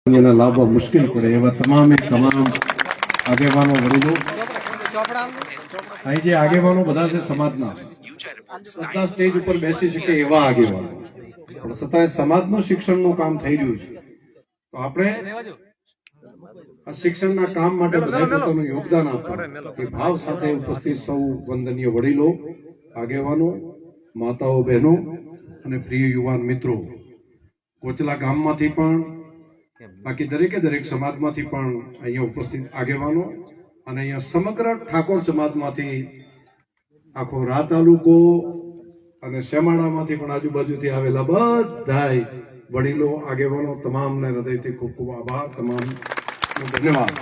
એના લાભો મુશ્કેલ પડે એવા તમામે તમામ આગેવાનો વડીલો અહીં જે આગેવાનો બધા છે સમાજના બધા સ્ટેજ ઉપર બેસી શકે એવા આગેવાનો પણ છતાંય સમાજનું શિક્ષણનું કામ થઈ રહ્યું છે તો આપણે આ શિક્ષણના કામ માટે બધા પોતાનું યોગદાન આપવું એ ભાવ સાથે ઉપસ્થિત સૌ વંદનીય વડીલો આગેવાનો માતાઓ બહેનો અને પ્રિય યુવાન મિત્રો કોચલા ગામમાંથી પણ બાકી દરેક સમાજમાંથી પણ અહીંયા ઉપસ્થિત આગેવાનો અને અહીંયા સમગ્ર ઠાકોર સમાજમાંથી આખો રા તાલુકો અને શેમાળામાંથી પણ આજુબાજુથી આવેલા બધાય વડીલો આગેવાનો તમામને હૃદયથી ખૂબ ખૂબ આભાર, તમામનો ધન્યવાદ.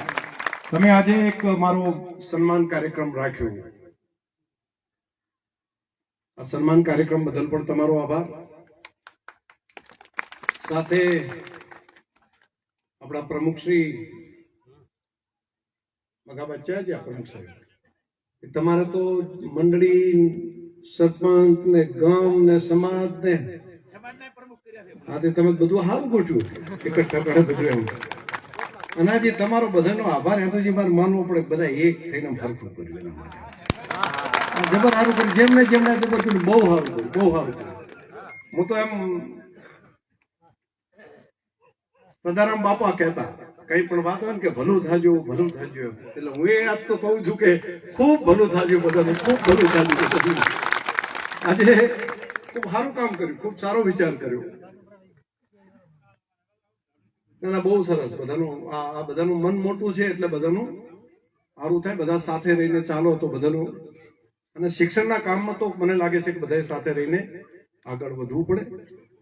તમે આજે એક મારો સન્માન કાર્યક્રમ રાખ્યો. આ સન્માન કાર્યક્રમ બદલ પણ તમારો આભાર. સાથે આપણા પ્રમુખ શ્રી મગાબચ્ચા છે. પ્રમુખ સાહેબ તમારે તો મંડળી, સરપંચ ને ગામ ને સમાજ ને હા તમે બધું સારું ગોઠવ્યું એકઠા કરે બધું એમ. અને આજે તમારો બધાનો આભાર એમ તો મારે માનવો પડે બધા એક થઈને ફરતું કર્યું એના માટે જબર સારું કર્યું. જેમને જેમને જબર કર્યું બહુ સારું કર્યું, બહુ સારું કર્યું. હું તો એમ સદારામ બાપા કહેતા કઈ પણ વાત હોય ને કે ભલું થાજો ભલું થાજો, એટલે હું એ આજ તો કહું છું કે ખૂબ ભલું થાજો બધાને, ખૂબ ભલું થાજો. આજે ખૂબ સારું કામ કર્યું, ખૂબ સારો વિચાર કર્યો. ના બહુ સરસ. બધાનું આ બધાનું મન મોટું છે એટલે બધાનું સારું થાય. બધા સાથે રહીને ચાલો તો બધાનું. અને શિક્ષણના કામમાં તો મને લાગે છે કે બધા સાથે રહીને આગળ વધવું પડે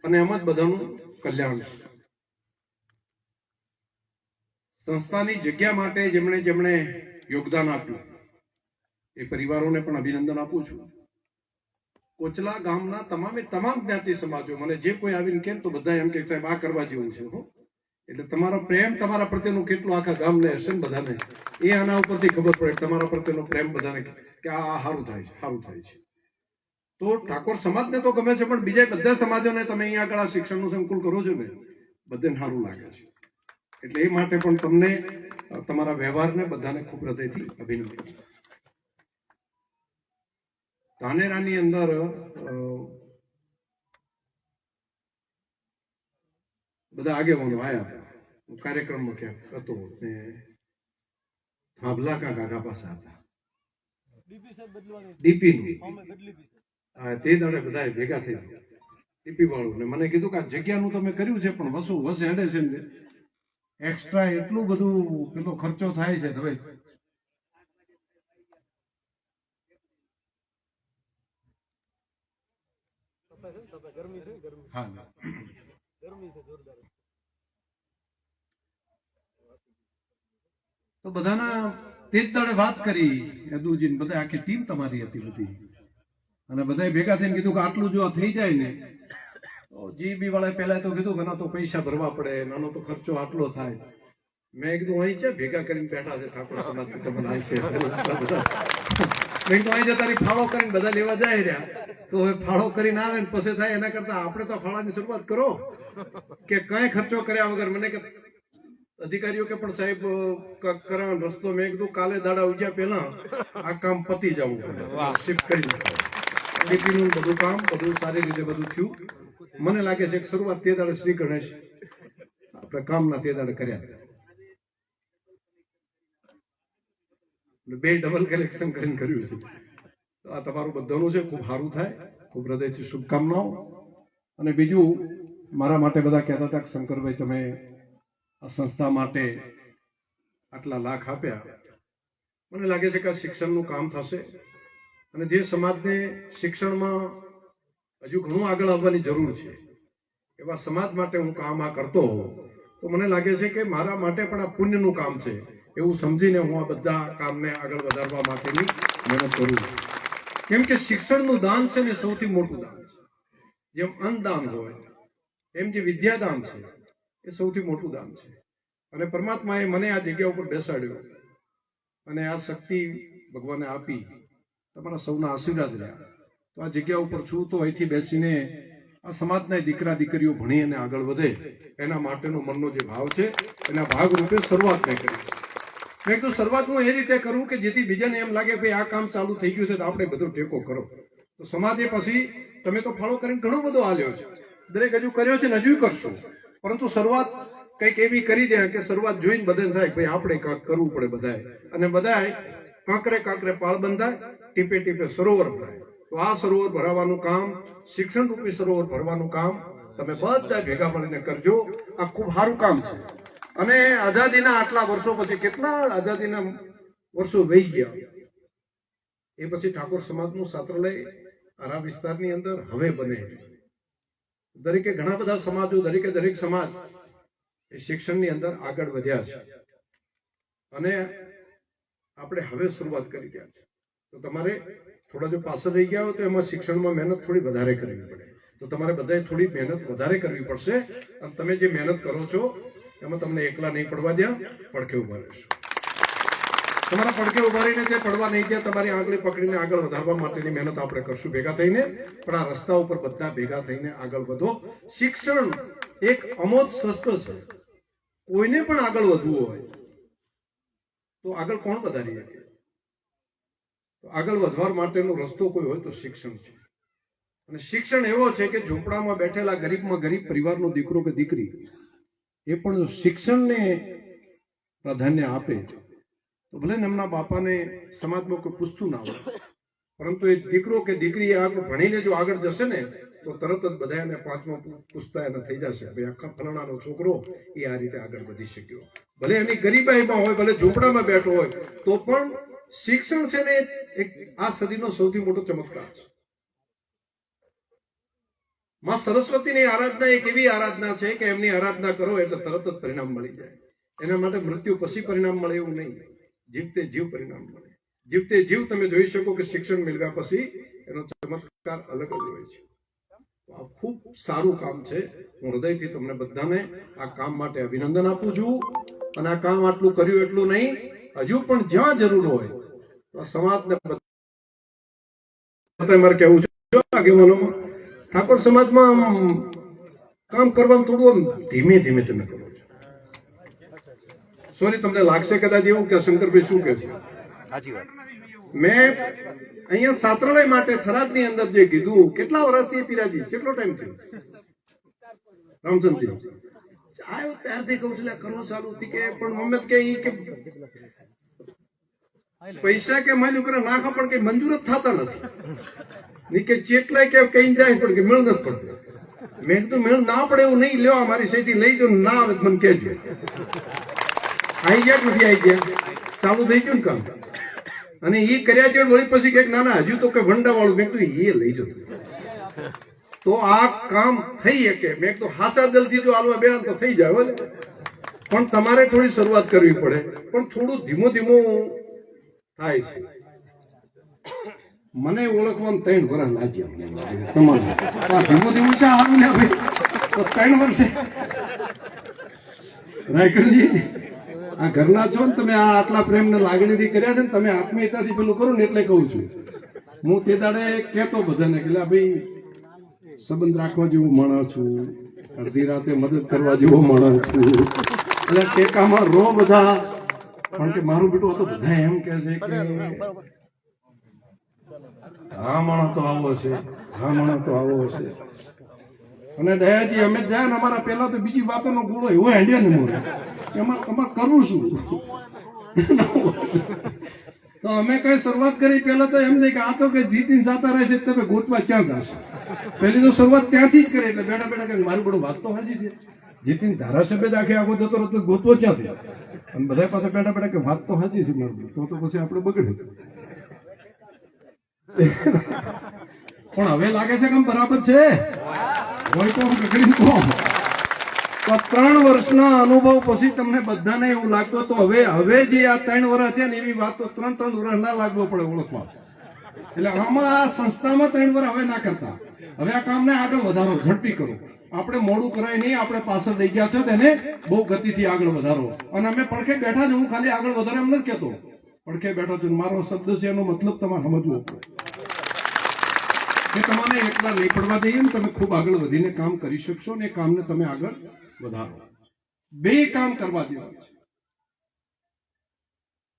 અને એમાં જ બધાનું કલ્યાણ છે. સંસ્થાની જગ્યા માટે જેમણે જેમણે યોગદાન આપ્યું એ પરિવારોને પણ અભિનંદન આપું છું. કોચલા ગામના તમામે તમામ જ્ઞાતિ સમાજો મને જે કોઈ આવીને કેમ તો બધા એમ કે સાહેબ આ કરવા જેવું છે. એટલે તમારો પ્રેમ તમારા પ્રત્યેનો કેટલો આખા ગામને હશે ને બધાને એ આના ઉપરથી ખબર પડે તમારા પ્રત્યેનો પ્રેમ બધાને કે આ સારું થાય છે, સારું થાય છે. તો ઠાકોર સમાજને તો ગમે છે પણ બીજા બધા સમાજોને તમે અહીંયા આગળ આ શિક્ષણનું સંકુલ કરો છો ને બધાને સારું લાગે છે. એટલે એ માટે પણ તમને તમારા વ્યવહારને બધાને ખૂબ હૃદયથી અભિનંદન. ધાનેરાની અંદર બધા આગેવાનો આવ્યા કાર્યક્રમમાં ક્યાંક હતો ને થાંભલા કાકા પાસે હતા ડીપી નું. તે દાડે બધા ભેગા થઈ ગયા ડીપી વાળું ને મને કીધું કે આ જગ્યાનું તમે કર્યું છે પણ વસ હેડે છે ને એક્સ્ટ્રા એટલું બધું પેલો ખર્ચો થાય છે. હવે તો બધાના તે જ દાડે વાત કરી યદુજી બધા આખી ટીમ તમારી હતી બધી અને બધા ભેગા થઈને કીધું કે આટલું જો થઈ જાય ને જીબી વાળા પહેલા તો કીધું કે ના તો પૈસા ભરવા પડે, નાનો તો ખર્ચો આટલો થાય. મેં કીધું અહીં છે ભેગા કરીને બેઠા છે ઠાકોર સમાજ તમને અહીં છે મેં તો અહીં તારી ફાળો કરીને બધા લેવા જાય રહ્યા તો હવે ફાળો કરીને આવે ને પછી થાય એના કરતા આપણે તો ફાળાની શરૂઆત કરો કે કઈ ખર્ચો કર્યા વગર. મને કે અધિકારીઓ કે પણ સાહેબ કરવાનો રસ્તો. મેં કીધું કાલે દાડા ઉજ્યા પહેલા આ કામ પતી જવું શિફ્ટ કરી ડીપીનું બધું કામ બધું સારી રીતે બધું થયું. મને લાગે છે કે શરૂઆત તે દાડે શ્રી ગણેશ આપણે કામના તે દાડે કર્યા. બે ડબલ કલેક્શન કરીને કર્યું છે. આ તમારું બધાનું છે ખૂબ સારું થાય, ખૂબ હૃદયથી શુભકામનાઓ. અને બીજું મારા માટે બધા કહેતા હતા કે શંકરભાઈ તમે આ સંસ્થા માટે આટલા લાખ આપ્યા. મને લાગે છે કે આ શિક્ષણનું કામ થશે અને જે સમાજને શિક્ષણમાં હજુ ઘણું આગળ આવવાની જરૂર છે એવા સમાજ માટે હું કામ આ કરતો હોઉં તો મને લાગે છે કે મારા માટે પણ આ પુણ્યનું કામ છે એવું સમજીને હું આ બધા કામને આગળ વધારવા માટેની મહેનત કરું છું. કેમ કે શિક્ષણનું દાન છે ને સૌથી મોટું દાન છે. જેમ અન્નદાન હોય એમ જે વિદ્યાદાન છે એ સૌથી મોટું દાન છે. અને પરમાત્માએ મને આ જગ્યા ઉપર બેસાડ્યો અને આ શક્તિ ભગવાને આપી, તમારા સૌના આશીર્વાદ રહ્યા તો આ જગ્યા ઉપર છું. તો અહીંથી બેસીને આ સમાજના દીકરા દીકરીઓ ભણી અને આગળ વધે એના માટેનો મનનો જે ભાવ છે એના ભાગરૂપે શરૂઆત મેં કરી. મેં કીધું શરૂઆત હું એ રીતે કરું કે જેથી બીજાને એમ લાગે ભાઈ આ કામ ચાલુ થઈ ગયું છે તો આપણે બધો ટેકો કરો. તો સમાજે પછી તમે તો ફાળો કરીને ઘણો બધો આલ્યો છે, દરેક હજુ કર્યો છે ને હજુ કરશું, પરંતુ શરૂઆત કંઈક એવી કરી દે કે શરૂઆત જોઈને બધાને થાય ભાઈ આપણે કાંક કરવું પડે બધાએ, અને બધાએ કાંકરે કાંકરે પાળ બંધાય, ટીપે ટીપે સરોવર ભરાય. તો આ સરોવર ભરાવાનું કામ, શિક્ષણ રૂપી સરોવર ભરવાનું કામ તમે બધા ભેગા મળીને કરજો. આ ખૂબ સારું કામ છે. અને આઝાદીના આટલા વર્ષો પછી, કેટલા આઝાદીના વર્ષો વહી ગયા, એ પછી ઠાકોર સમાજનું છાત્રાલય આ વિસ્તારની અંદર હવે બને. દરેકે ઘણા બધા સમાજો, દરેક સમાજ એ શિક્ષણની અંદર આગળ વધ્યા છે અને આપણે હવે શરૂઆત કરી રહ્યા છે. તો તમારે થોડા જો પાછળ રહી ગયા હોય તો એમાં શિક્ષણમાં મહેનત થોડી વધારે કરવી પડે. તો તમારે બધાએ થોડી મહેનત વધારે કરવી પડશે. અને તમે જે મહેનત કરો છો એમાં તમને એકલા નહીં પડવા દે, પડખે ઉભા રહેશો. તમારા પડખે ઉભા રહીને તે પડવા નહીં દે, તમારી આંગળી પકડીને આગળ વધારવા માટેની મહેનત આપણે કરશું ભેગા થઈને. પણ આ રસ્તા ઉપર બધા ભેગા થઈને આગળ વધો. શિક્ષણ એક અમોઘ શસ્ત્ર છે. કોઈને પણ આગળ વધવું હોય તો આગળ કોણ વધારી શકે? તો આગળ વધવા માટેનો રસ્તો કોઈ હોય તો શિક્ષણ છે. અને શિક્ષણ એવો છે કે ઝૂંપડામાં બેઠેલા ગરીબમાં ગરીબ પરિવારનો દીકરો કે દીકરી એ પણ શિક્ષણને પ્રાધાન્ય આપે છે. તો ભલે ને એમના બાપાને સમાજમાં કોઈ પૂછતું ના હોય, પરંતુ એ દીકરો કે દીકરી આગળ ભણીને જો આગળ જશે ને તો તરત જ બધા એને પાંચમા પૂછતા એને થઈ જશે ભાઈ આખા ફલાણાનો છોકરો એ આ રીતે આગળ વધી શક્યો. ભલે એની ગરીબાઈમાં હોય, ભલે ઝૂંપડામાં બેઠો હોય, તો પણ શિક્ષણ છે ને એક આ સદીનો સૌથી મોટો ચમત્કાર છે. માં સરસ્વતીની આરાધના એક એવી આરાધના છે કે એમની આરાધના કરો એટલે તરત જ પરિણામ મળી જાય. એના માટે મૃત્યુ પછી પરિણામ મળે એવું નહીં, જીવતે જીવ પરિણામ મળે. જીવતે જીવ તમે જોઈ શકો કે શિક્ષણ મેળવ્યા પછી એનો ચમત્કાર અલગ જ હોય છે. આ ખૂબ સારું કામ છે. હું હૃદયથી તમને બધાને આ કામ માટે અભિનંદન આપું છું. અને આ કામ આટલું કર્યું એટલું નહીં, હજુ પણ જ્યાં જરૂર હોય તો સમાજને મારે કહેવું છે આગેવાનોમાં, ઠાકોર સમાજમાં કામ કરવામાં થોડું ધીમે ધીમે તમે કરો છો. સોરી, તમને લાગશે કદાચ એવું કે શંકરભાઈ શું કે છે. મેં અહીંયા છાત્રાલય માટે થરાદની અંદર જે કીધું, કેટલા વર્ષથી પીરાજી, કેટલો ટાઈમ થયો રામચંદ્રજી આવ્યો ત્યારથી કહું છું કરવું ચાલુ થી કે પણ મમ્મી કે પૈસા કે માલ્યું કરે નાખો પણ કઈ મંજૂર જ થતા નથી કે જેટલાય કે કઈ જાય પણ કે મેળ નથી પડતો. મેં કીધું મેળ ના પડે એવું નહીં, લ્યો મારી સહીથી લઈ જાઓ, ના આવે મને કહેજો. આવી ગયા નથી આવી ગયા, ચાલુ થઈ ગયું ને કામ. અને એ કર્યા છે વળી પછી કઈક ના હજુ તો કઈ વંડા વાળું, મેં કીધું એ લઈ જાઓ તો આ કામ થઈ શકે. મેં કીધું હાસા દલથી જો હાલવા બેન તો થઈ જાય, પણ તમારે થોડી શરૂઆત કરવી પડે. પણ થોડું ધીમું થાય છે. મને ઓળખવાનું 3 વર્ષ લાગ્યા તમારે. ધીમું છે હારું ને ભાઈ, તો 3 વર્ષે રાયકરજી આ ઘરના છો ને તમે, આ આટલા પ્રેમ ને લાગણીથી કર્યા છે ને તમે, આત્મીયતાથી પેલું કરો ને એટલે કહું છું. હું તે દાડે કહેતો બધાને કે ભાઈ સંબંધ રાખવા જેવું માણસ છું, અડધી રાતે મદદ કરવા જેવો માણસ છું, એટલે ટેકામાં રો બધા. પણ કે મારું બેટું તો બધા એમ કે છે કે હા માણસ તો આવો છે, હા માણસ તો આવો છે. અને દયાજી અમે જાય ને અમારા પેલા તો બીજી વાતોનો ગુણો એવો હેડ્યા ને મોરે એમાં અમારે કરવું શું. તો અમે કઈ શરૂઆત કરી પેલા તો એમ નહીં કે આ તો કે જીતીને જતા રહેશે તમે ગોતવા ક્યાં જશે. પેલી તો શરૂઆત ત્યાંથી જ કરે. એટલે બેઠા બેઠા કઈ મારું બધું વાત તો હાજી છે, જીતીને ધારાસભ્ય આખે આગો જતો રહેતો ગોતવો ક્યાંથી. અને બધા પાસે બેઠા બેઠા કે વાત તો હાજી છે મારું, તો પછી આપણે બગડે. પણ હવે લાગે છે કે બરાબર છે હોય તો કરી કહો. તો 3 વર્ષના અનુભવ પછી તમને બધાને એવું લાગતું તો હવે જે આ 3 વર્ષ થયા ને એવી વાત તો 3 વર્ષ ના લાગવો પડે ઓળખવા. એટલે આમાં આ સંસ્થામાં 3 વર્ષ હવે ના કરતા. હવે આ કામને આગળ વધારો, ઝડપી કરો. આપણે મોડું કરાય નહીં, આપણે પાછળ લઈ ગયા છો તેને બહુ ગતિથી આગળ વધારો. અને અમે પડખે બેઠા જ, હું ખાલી આગળ વધારે એમ નથી કહેતો, પડખે બેઠો છું. મારો શબ્દ છે એનો મતલબ તમારે સમજવો પડે. એ તમારે એકલા નહીં પડવા દઈએ ને તમે ખૂબ આગળ વધીને કામ કરી શકશો ને એ કામને તમે આગળ વધારો. બે કામ કરવા જેવા છે.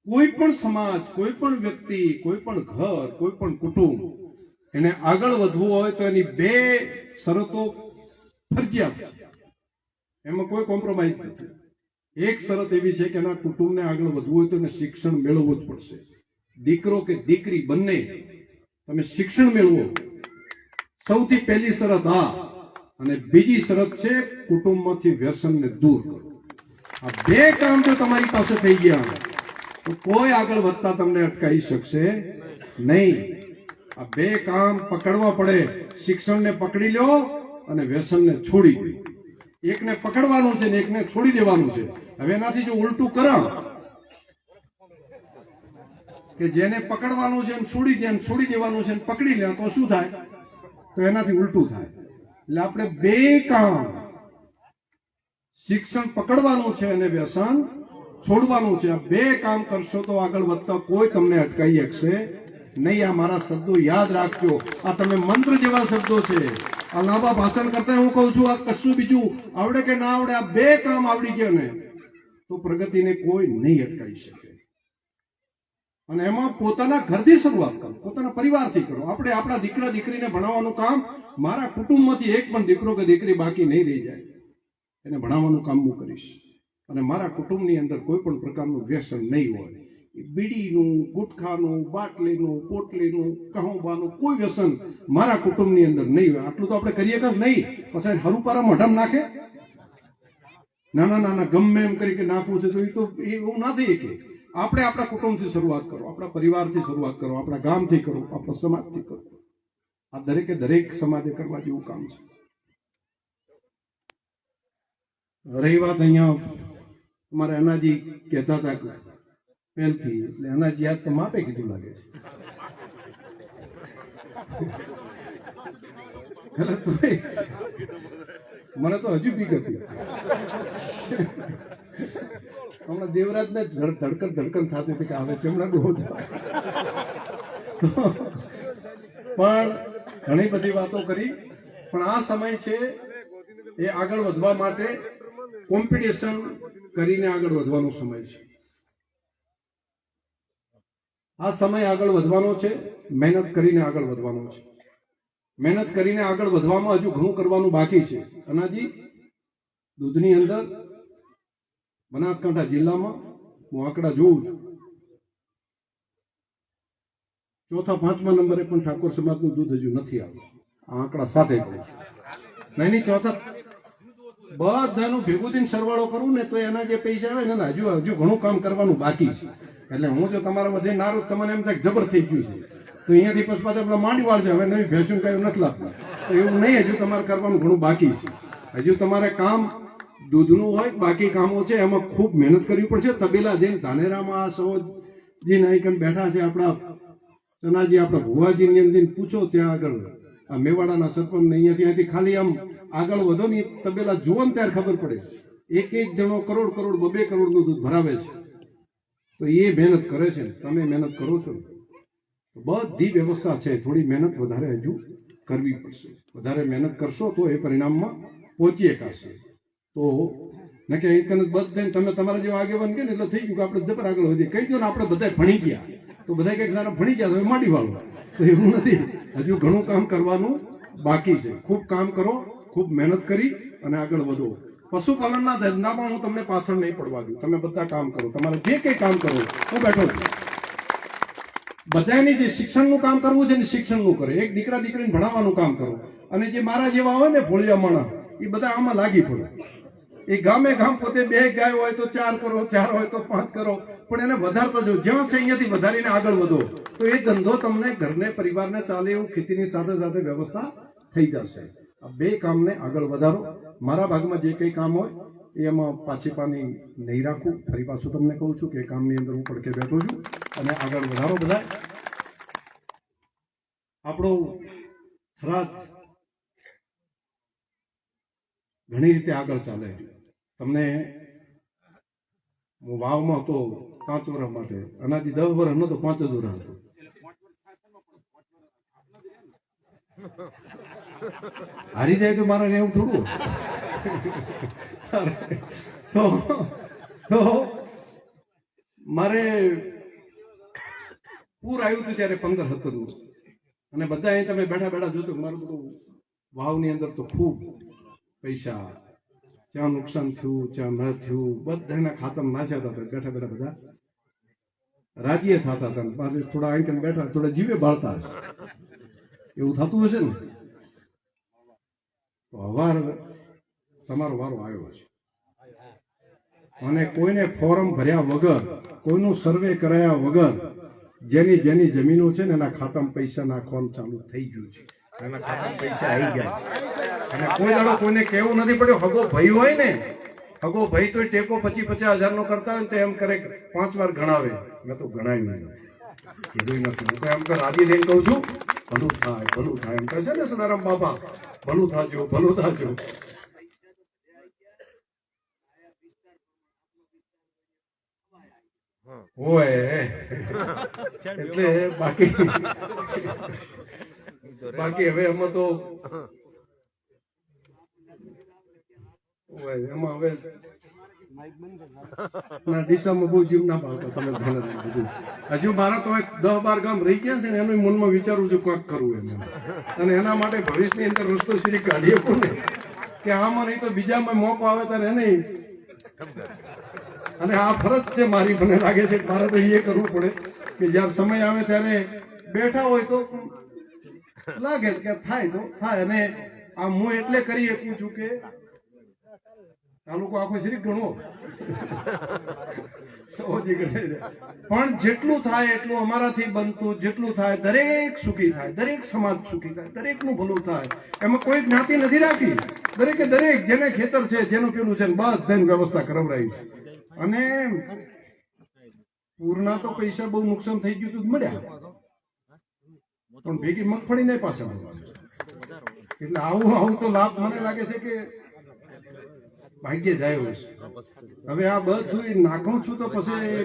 કોઈ પણ સમાજ, કોઈ પણ વ્યક્તિ, કોઈ પણ ઘર, કોઈ પણ કુટુંબ એને આગળ વધવું હોય તો એની બે શરતો ફરજિયાત છે. એમાં કોઈ કોમ્પ્રોમાઇઝ નથી. એક શરત એવી છે કે એના કુટુંબને આગળ વધવું હોય તો એને શિક્ષણ મેળવવું જ પડશે. દીકરો કે દીકરી બંને તમે શિક્ષણ મેળવો, સૌથી પહેલી શરત આ. અને બીજી શરત છે કુટુંબમાંથી વ્યસનને દૂર કરો. આ બે કામ જો તમારી પાસે થઈ ગયા તો કોઈ આગળ વધતા તમને અટકાવી શકશે નહીં. આ બે કામ પકડવા પડે. શિક્ષણને પકડી લો અને વ્યસનને છોડી દો. એકને પકડવાનું છે ને એકને છોડી દેવાનું છે. હવે એનાથી જો ઉલટું કરો કે જેને પકડવાનું છે છોડી દેવાનું છે પકડી લે તો શું થાય? તો એનાથી ઉલટું થાય. એટલે આપણે બે કામ, શિક્ષણ પકડવાનું છે અને વ્યસન છોડવાનું છે. આ બે કામ કરશો તો આગળ વધતા કોઈ તમને અટકાવી શકશે નહીં. આ મારા શબ્દો યાદ રાખજો. આ તમે મંત્ર જેવા શબ્દો છે. આ લાંબા ભાષણ કરતા હું કહું છું, આ કશું બીજું આવડે કે ના આવડે, આ બે કામ આવડી ગયા ને તો પ્રગતિને કોઈ નહીં અટકાવી શકે. અને એમાં પોતાના ઘરથી શરૂઆત કરો, પોતાના પરિવારથી કરો. આપણે આપણા દીકરા દીકરીને ભણાવવાનું કામ, મારા કુટુંબમાંથી એક પણ દીકરો કે દીકરી બાકી નહીં રહી જાય, એને ભણાવવાનું કામ હું કરીશ. અને મારા કુટુંબની અંદર કોઈ પણ પ્રકારનું વ્યસન નહીં હોય. બીડીનું, ગુટખાનું, બાટલીનું, પોટલીનું, કહુંબાનું કોઈ વ્યસન મારા કુટુંબની અંદર નહીં હોય. આટલું તો આપણે કરીએ કે નહીં? પછી હરુપારા મોઢામાં નાખે, નાના ગમે એમ કરી કે નાખવું છે તો એવું ના થઈ શકે. આપણે આપણા કુટુંબથી શરૂઆત કરો, આપણા પરિવારથી શરૂઆત કરો, આપણા ગામથી કરો, આપણા સમાજથી કરો. આ દરેકે દરેક સમાજે કરવા જેવું કામ છે. રહી વાત અહીંયા અમારે અનાજી કહેતા હતા પહેલથી, એટલે અનાજી યાદ તો માપે કીધું લાગે છે. મને તો હજુ બીક હતી. હમણાં દેવરાજને ધડકન થતી હતી કે હવે ચમડા બહુ. પણ ઘણી બધી વાતો કરી. પણ આ સમય છે એ આગળ વધવા માટે કોમ્પિટિશન કરીને આગળ વધવાનો સમય છે. આ સમય આગળ વધવાનો છે, મહેનત કરીને આગળ વધવાનો છે. મહેનત કરીને આગળ વધવામાં હજુ ઘણું કરવાનું બાકી છે. અનાજી દૂધની અંદર બનાસકાંઠા જિલ્લામાં હું આંકડા જોઉં છું, 4થા 5મા નંબરે પણ ઠાકોર સમાજનું દૂધ હજુ નથી આવ્યું. આ આંકડા સાથે નહીં, 4થા બધાનું ભેગું થઈને સરવાળો કરું ને તો એના જે પૈસા આવે ને હજુ ઘણું કામ કરવાનું બાકી છે. એટલે હું જો તમારા બધે નારું તમને એમ થાય જબર થઈ ગયું છે તો અહીંયાથી પછી પાછા પેલા માંડી વાળશે, હવે નવી ભેંસું કઈ નથી લાગતું. તો એવું નહીં, હજુ તમારે કરવાનું ઘણું બાકી છે. હજુ તમારે કામ દૂધનું હોય, બાકી કામો છે, એમાં ખૂબ મહેનત કરવી પડશે. તબેલા જઈને ધાનેરામાં સૌજી નાઈકન બેઠા છે, આપણા ચનાજી, આપણા ભુવાજીની અંદર પૂછો ત્યાં આગળ આ મેવાડાના સરપંચ અહીંયાથી ખાલી આમ આગળ વધો ને તબેલા જુઓ ને ત્યારે ખબર પડે. એક જણો કરોડ 2 કરોડનું દૂધ ભરાવે છે. તો એ મહેનત કરે છે, તમે મહેનત કરો છો. બધી વ્યવસ્થા છે, થોડી મહેનત વધારે હજુ કરવી પડશે. વધારે મહેનત કરશો તો એ પરિણામમાં પહોંચી શકાશે. તો ન કે બધે તમે તમારા જેવા આગેવાન કે ને એટલે થઈ ગયું કે આપણે જબર આગળ વધી. કહી દો ને આપણે બધા ભણી ગયા તો બધા કઈક ભણી ગયા તમે માંડી વાળો. તો એવું નથી, હજુ ઘણું કામ કરવાનું બાકી છે. ખૂબ કામ કરો, ખૂબ મહેનત કરી અને આગળ વધો. પશુપાલનના ધંધામાં હું તમને પાછળ નહીં પડવા દઉં. તમે બધા કામ કરો, તમારે જે કંઈ કામ કરો હું બેઠો છું. બધાની જે શિક્ષણનું કામ કરવું છે ને શિક્ષણનું કરે. એક દીકરા દીકરીને ભણાવવાનું કામ કરો. અને જે મારા જેવા હોય ને ભોળિયા માણસ, એ બધા આમાં લાગી પડે. એ ગામે ગામ પોતે 2 ગાય હોય તો 4 કરો, 4 હોય તો 5 કરો, પણ એને વધારતા જો. જ્યાં છે અહીંયાથી વધારીને આગળ વધો તો એ ધંધો તમને ઘરને પરિવારને ચાલે એવું ખેતીની સાથે સાથે વ્યવસ્થા થઈ જશે. આ બે કામને આગળ વધારો. મારા ભાગમાં જે કંઈ કામ હોય એમાં પાછી પાની નહીં રાખું. ફરી પાછું તમને કહું છું કે કામની અંદર હું પડકે બેઠો છું અને આગળ વધારો. બધા આપણો થરાદ ઘણી રીતે આગળ ચાલે. તમને હું વાવમાં હતો 5 વર્ષ માટે, આનાથી 10 વર્ષ નતો, 5 જ વર્ષ હતો. હારી જાય તો મારે એવું થોડું તો મારે પૂર આવ્યું હતું ત્યારે 15-17 નું, અને બધા અહીં તમે બેઠા બેઠા જોતો મારું બધું વાવની અંદર તો ખૂબ પૈસા, ત્યાં નુકસાન થયું ત્યાં ન થયું, બધાના ખાતામાં નાખ્યા હતા. બેઠા બેઠા બધા રાજીએ થતા હતા, પાછું થોડા અહીં બેઠા થોડા જીવે બાળતા હશે, એવું થતું હશે ને. તો હવાર તમારો વારો આવ્યો છે, અને કોઈને ફોર્મ ભર્યા વગર, કોઈનું સર્વે કરાયા વગર જેની જેની જમીનો છે ને એના ખાતામાં પૈસા નાખવાનું ચાલુ થઈ ગયું છે. એના ખાતામાં પૈસા આવી જાય, અને કોઈ દાડો કોઈને કેવું નથી પડ્યો. હગો ભાઈ હોય ને, હગો ભાઈ તો ટેકો 25,000 નો કરતા હોય ને તો એમ કરે 5 વાર ગણાવે. મેં તો ગણાવ્યું નથી, કીધું નથી. હું એમ કર રાજી લઈને કહું છું, ભલું થાય ભલું થાય એમ કહે છે ને સદારામ બાપા, ભલું થાજો ભલું થાજો. હોય એટલે બાકી હવે એમાં તો એમાં હવે ના દિશામાં બહુ જીવ ના પાડતો. તમે હજુ મારા તો 10-12 ગામ રહી ગયા છે ને, એનું મનમાં વિચારું છું કંઈક કરવું એમ, અને એના માટે ભવિષ્યની અંદર રસ્તો શ્રી કાઢીએ કોને કે આમાં નહીં તો બીજામાં મોકો આવે ત્યારે નહીં. અને આ ફરજ છે મારી, મને લાગે છે મારે તો એ કરવું પડે કે જયારે સમય આવે ત્યારે બેઠા હોય તો લાગે કે થાય તો થાય. અને આ હું એટલે કરી શકું છું કે તાલુકો આખો શ્રી ગણો પણ જેટલું થાય એટલું અમારાથી બનતું, જેટલું થાય દરેક સુખી થાય, દરેક સમાજ સુખી થાય, દરેકનું ભલું થાય. એમાં કોઈ જ્ઞાતિ નથી રાખી, દરેકે દરેક જેને ખેતર છે, જેનું પેલું છે, બધાની વ્યવસ્થા કરાવરાઈ છે. અને પૂરના તો પૈસા બહુ નુકસાન થઈ ગયું હતું મળ્યા, પણ ભેગી મગફળી નહીં પાછા મળવાનું. એટલે આવું તો લાભ મને લાગે છે કે ભાગ્ય જાય હોય છે. હવે આ બધું નાખું છું તો પછી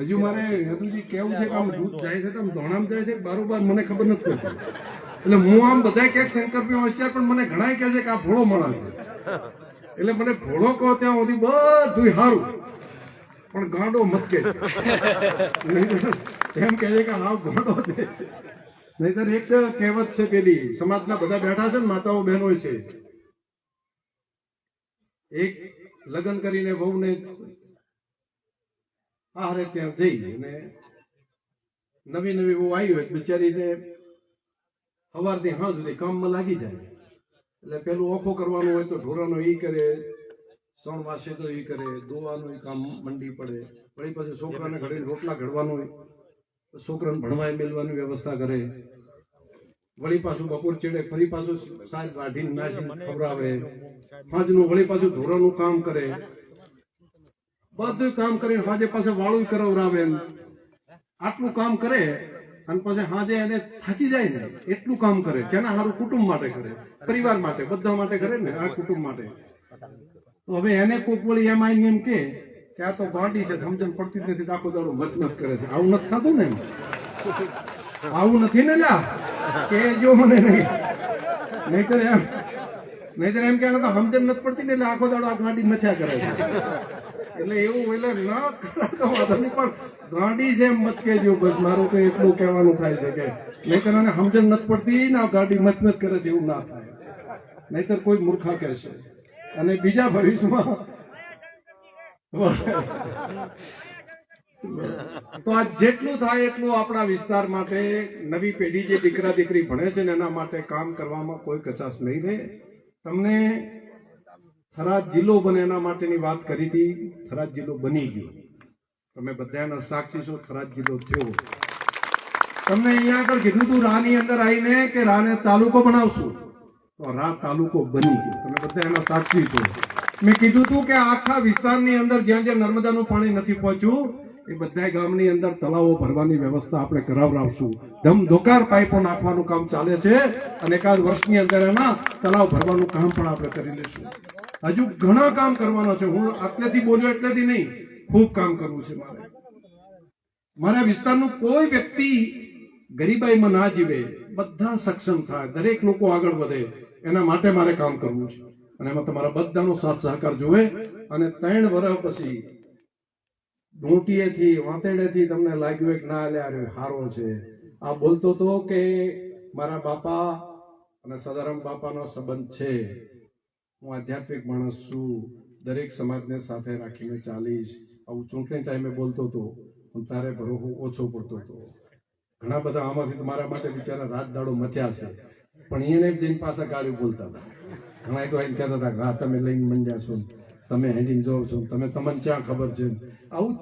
હજુ મારે હજુજી કેવું છે કે આમ દૂધ જાય છે તો ધોણામ જાય છે બારોબાર મને ખબર નથી પડતી. એટલે હું આમ બધા ક્યાંક શંકરભાઈ હોશિયાર, પણ મને ઘણા કહે છે કે આ ભોળો માણસ છે. એટલે મને ભોળો કહો ત્યાં સુધી બધું સારું, પણ ગાંડો મત કે એમ કહે છે કે હાવ ગાંડો છે. નહીતર એક કહેવત છે પેલી, સમાજના બધા બેઠા છે ને માતાઓ બહેનો છે, એક લગ્ન કરીને વહુને આહારે ત્યાં જઈ, અને નવી નવી વહુ આવી હોય બિચારીને સવારથી સાંજ સુધી કામમાં લાગી જાય. એટલે પેલું ઓખો કરવાનું હોય તો ઢોરાનો ઈ કરે, સણ વાસે તો ઈ કરે, દોવાનું કામ મંડી પડે. વળી પછી છોકરાને ઘરે રોટલા ઘડવાનું હોય, છોકરાને ભણવાય મેળવાની વ્યવસ્થા કરે. વળી પાછું બપોર ચેડે ફરી પાછું શાક કાઢીને નાસી ખવડાવે. સાંજનું વળી પાછું ઢોરાનું કામ કરે, બધું કામ કરીને સાંજે પાછું વાળું કરાવરાવે. આટલું કામ કરે અને પછી સાંજે એને થાકી જાય ને એટલું કામ કરે. જેના સારું કુટુંબ માટે કરે, પરિવાર માટે, બધા માટે કરે ને, આ કુટુંબ માટે. તો હવે એને કોક વળી એમ આવીને એમ કે આ તો ગાંડી છે, સમજણ પડતી જ નથી, આખો દાડો મચમચ કરે છે. આવું નથી થતું ને, આવું નથી ને લ્યા કે જો મને નહીં, નહીતર એમ કે સમજણ નથી પડતી ને એટલે આખો દાડો આ ગાંડી મથ્યા કરે છે. એટલે એવું એટલે ના કરાતો વાંધો નહીં, પણ ગાંડી છે એમ મત કહેજો. બસ મારું તો એટલું કહેવાનું થાય છે કે નહીતર એને સમજણ નથી પડતી ને ગાંડી મચમચ કરે છે એવું ના થાય, નહીતર કોઈ મૂર્ખા કહેશે. અને બીજા ભવિષ્યમાં તો આ જેટલું થાય એટલું આપણા વિસ્તાર માટે, નવી પેઢી જે દીકરા દીકરી ભણે છે ને એના માટે કામ કરવામાં કોઈ કચાશ નહીં રહે. તમને થરાદ જિલ્લો બને એના માટેની વાત કરી હતી, થરાદ જિલ્લો બની ગયો. તમે બધાના સાક્ષી છો, થરાદ જિલ્લો થયો. તમને અહીંયા આગળ કીધું હતું રાની અંદર આવીને કે રાને તાલુકો બનાવશું, તો રા તાલુકો બની ગયો. તમે બધા એના સાક્ષી છો. મેં કીધું હતું કે આખા વિસ્તારની અંદર જ્યાં જ્યાં નર્મદાનું પાણી નથી પહોંચ્યું એ બધા ગામની અંદર તળાવો ભરવાની વ્યવસ્થા આપણે કરાવડાવશું. ધમધોકાર પાઇપો નાખવાનું કામ ચાલે છે, અને એકાદ વર્ષની અંદર એના તળાવ ભરવાનું કામ પણ આપણે કરી લઈશું. હજુ ઘણા કામ કરવાના છે. હું આટલેથી બોલ્યો એટલેથી નહીં, ખૂબ કામ કરવું છે મારે. મારા વિસ્તારનું કોઈ વ્યક્તિ ગરીબાઈમાં ના જીવે, બધા સક્ષમ થાય, દરેક લોકો આગળ વધે, એના માટે મારે કામ કરવું છે. અને એમાં તમારા બધાનો સાથ સહકાર જોવે. અને 3 વર્ષ પછી ડોંટીએથી વાંતેડેથી તમને લાગ્યું કે ના લે અરે હારો છે, આ બોલતો તો કે મારા બાપા અને સદારામ બાપાનો સંબંધ છે, હું આધ્યાત્મિક માણસ છું, દરેક સમાજને સાથે રાખીને ચાલીશ, આવું ચૂંટણી ટાઈમે બોલતો હતો. પણ તારે ભરોસો ઓછો પડતો હતો. ઘણા બધા આમાંથી તમારા માટે બિચારા રાત દાડો મચ્યા છે, પણ એને જઈને પાછા ગાળ્યું બોલતા હતા. ઘણા તો એમ કહેતા હતા કે હા તમે લઈને મંડ્યા છો, તમે હેડીને જાઓ છો, તમને ક્યાં ખબર છે, આવું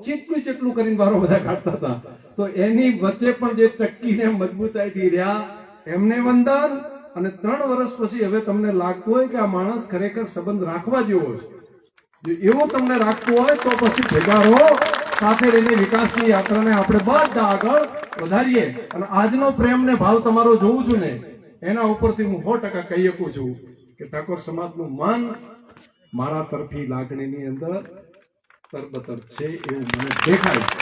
ચેટલું કરીને બારો બધા કાઢતા હતા. તો એની વચ્ચે પણ જે ટક્કીને મજબૂતાઈથી રહ્યા એમને વંદન. અને 3 વર્ષ પછી હવે તમને લાગતું હોય કે આ માણસ ખરેખર સંબંધ રાખવા જેવો છે, જો એવો તમને રાખતું હોય તો પછી ભેગા રહો, સાથે રહીને વિકાસની યાત્રાને આપણે બધા આગળ વધારીએ. અને આજનો પ્રેમ ને ભાવ તમારો જોઉં છું ને, એના ઉપરથી હું 100% કહી શકું છું કે ઠાકોર સમાજનું માન મારા તરફી લાગણીની અંદર તરબતર છે એવું મને દેખાય છે.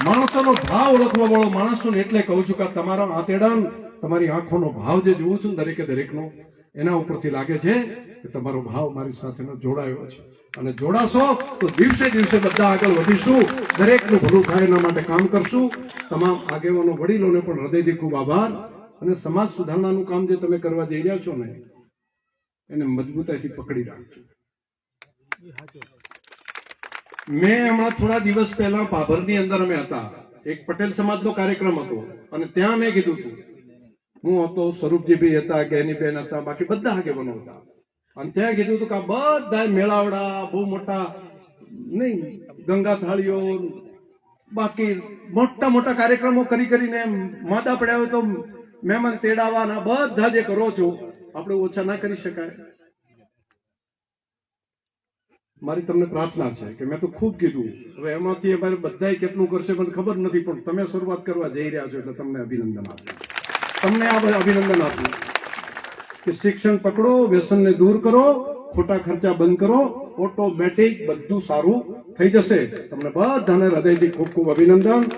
માણસોનો ભાવ ઓળખવા વાળો માણસ છું ને એટલે કહું છું કે તમારા આંતેડા, તમારી આંખોનો ભાવ જે જોઉં છું દરેકે દરેકનો, એના ઉપરથી લાગે છે કે તમારો ભાવ મારી સાથેનો જોડાયો છે. અને જોડાશો તો દિવસે દિવસે બધા આગળ વધીશું, દરેકનું ભલું થાય એના માટે કામ કરશું. તમામ આગેવાનો વડીલોને પણ હૃદયથી ખૂબ આભાર. અને સમાજ સુધારણાનું કામ જે તમે કરવા જઈ રહ્યા છો ને, એને મજબૂતાઈથી પકડી રાખજો. મેં હમણાં થોડા દિવસ પહેલા પાભરની અંદર અમે હતા, એક પટેલ સમાજનો કાર્યક્રમ હતો, અને ત્યાં મેં કીધું હતું, હું હતો, સ્વરૂપજીભાઈ હતા, જ્ઞાનીબેન હતા, બાકી બધા આગેવાનો હતા, અને ત્યાં કીધું હતું કે આ બધા મેળાવડા બહુ મોટા નહીં, ગંગા થાળીઓ, બાકી મોટા મોટા કાર્યક્રમો કરીને માદા પડ્યા હોય તો મહેમાન તેડાવાના બધા જે કરો છો, આપણે ઓછા ના કરી શકાય. મારી તમને પ્રાર્થના છે કે મેં તો ખૂબ કીધું, હવે એમાંથી અમારે બધા કેટલું કરશે મને ખબર નથી, પણ તમે શરૂઆત કરવા જઈ રહ્યા છો એટલે તમને અભિનંદન આપું. તમને આ અભિનંદન આપું કે શિક્ષણ પકડો, વ્યસનને દૂર કરો, ખોટા ખર્ચા બંધ કરો, ઓટોમેટિક બધું સારું થઈ જશે. તમને બધાને હૃદયથી ખૂબ ખૂબ અભિનંદન.